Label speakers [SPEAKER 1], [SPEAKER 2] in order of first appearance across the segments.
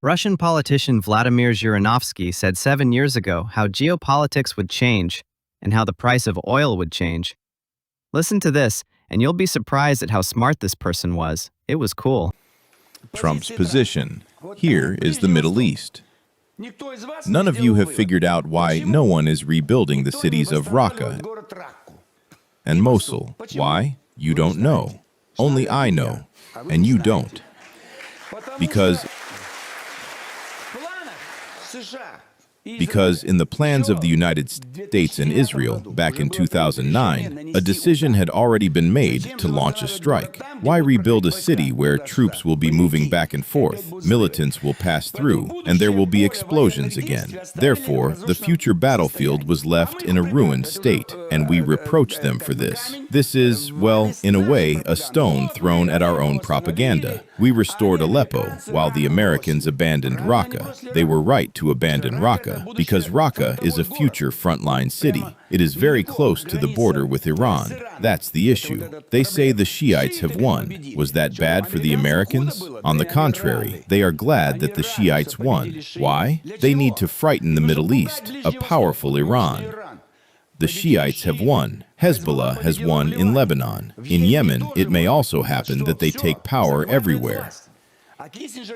[SPEAKER 1] Russian politician Vladimir Zhirinovsky said 7 years ago how geopolitics would change and how the price of oil would change. Listen to this, and you'll be surprised at how smart this person was. It was cool.
[SPEAKER 2] Trump's position. Here is the Middle East. None of you have figured out why no one is rebuilding the cities of Raqqa and Mosul. Why? You don't know. Only I know, and you don't. Because in the plans of the United States and Israel back in 2009, a decision had already been made to launch a strike. Why rebuild a city where troops will be moving back and forth, militants will pass through, and there will be explosions again? Therefore, the future battlefield was left in a ruined state, and we reproach them for this. This is, well, in a way, a stone thrown at our own propaganda. We restored Aleppo, while the Americans abandoned Raqqa. They were right to abandon Raqqa, because Raqqa is a future frontline city. It is very close to the border with Iran. That's the issue. They say the Shiites have won. Was that bad for the Americans? On the contrary, they are glad that the Shiites won. Why? They need to frighten the Middle East, a powerful Iran. The Shiites have won. Hezbollah has won in Lebanon. In Yemen, it may also happen that they take power everywhere.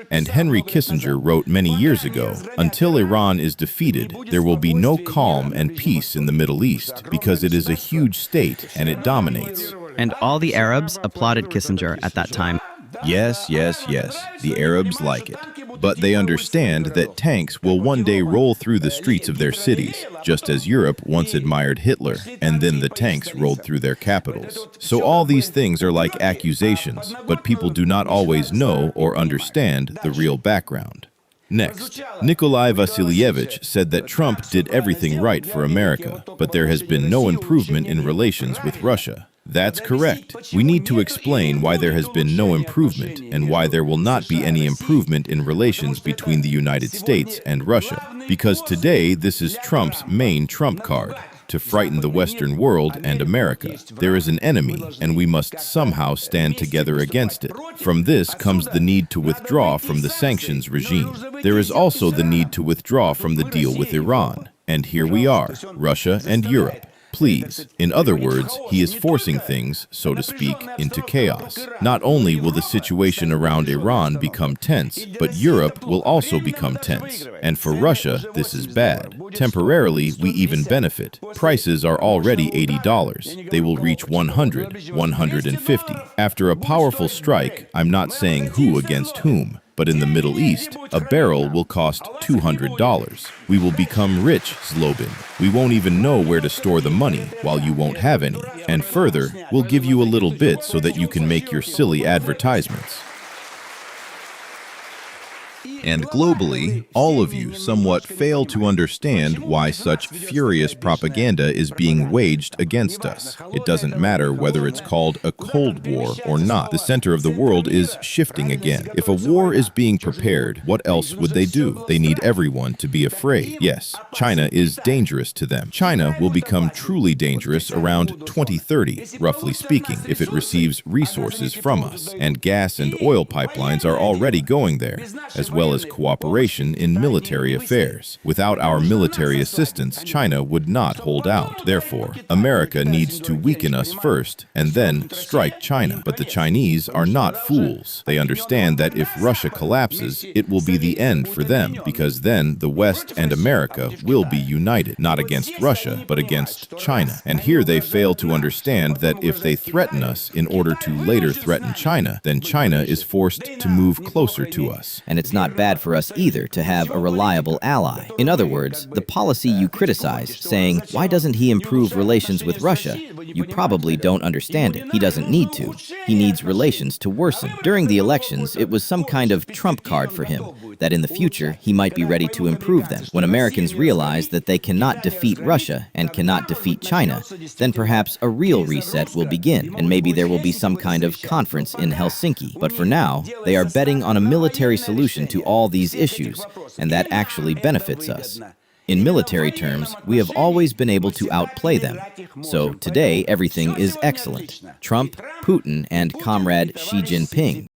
[SPEAKER 2] And Henry Kissinger wrote many years ago, until Iran is defeated, there will be no calm and peace in the Middle East, because it is a huge state and it dominates.
[SPEAKER 1] And all the Arabs applauded Kissinger at that time.
[SPEAKER 2] Yes, yes, yes, the Arabs like it. But they understand that tanks will one day roll through the streets of their cities, just as Europe once admired Hitler, and then the tanks rolled through their capitals. So all these things are like accusations, but people do not always know or understand the real background. Next, Nikolai Vasilievich said that Trump did everything right for America, but there has been no improvement in relations with Russia. That's correct. We need to explain why there has been no improvement and why there will not be any improvement in relations between the United States and Russia. Because today, this is Trump's main trump card, to frighten the Western world and America. There is an enemy, and we must somehow stand together against it. From this comes the need to withdraw from the sanctions regime. There is also the need to withdraw from the deal with Iran. And here we are, Russia and Europe. Please. In other words, he is forcing things, so to speak, into chaos. Not only will the situation around Iran become tense, but Europe will also become tense. And for Russia, this is bad. Temporarily, we even benefit. Prices are already $80. They will reach 100, 150. After a powerful strike, I'm not saying who against whom, but in the Middle East, a barrel will cost $200. We will become rich, Zlobin. We won't even know where to store the money, while you won't have any. And further, we'll give you a little bit so that you can make your silly advertisements. And globally, all of you somewhat fail to understand why such furious propaganda is being waged against us. It doesn't matter whether it's called a Cold War or not. The center of the world is shifting again. If a war is being prepared, what else would they do? They need everyone to be afraid. Yes, China is dangerous to them. China will become truly dangerous around 2030, roughly speaking, if it receives resources from us. And gas and oil pipelines are already going there, as well as cooperation in military affairs. Without our military assistance, China would not hold out. Therefore, America needs to weaken us first and then strike China. But the Chinese are not fools. They understand that if Russia collapses, it will be the end for them, because then the West and America will be united, not against Russia, but against China. And here they fail to understand that if they threaten us in order to later threaten China, then China is forced to move closer to us.
[SPEAKER 3] And it's not bad for us either to have a reliable ally. In other words, the policy you criticize, saying, why doesn't he improve relations with Russia? You probably don't understand it. He doesn't need to. He needs relations to worsen. During the elections, it was some kind of trump card for him, that in the future, he might be ready to improve them. When Americans realize that they cannot defeat Russia and cannot defeat China, then perhaps a real reset will begin, and maybe there will be some kind of conference in Helsinki. But for now, they are betting on a military solution to all these issues, and that actually benefits us. In military terms, we have always been able to outplay them. So today, everything is excellent. Trump, Putin, and Comrade Xi Jinping.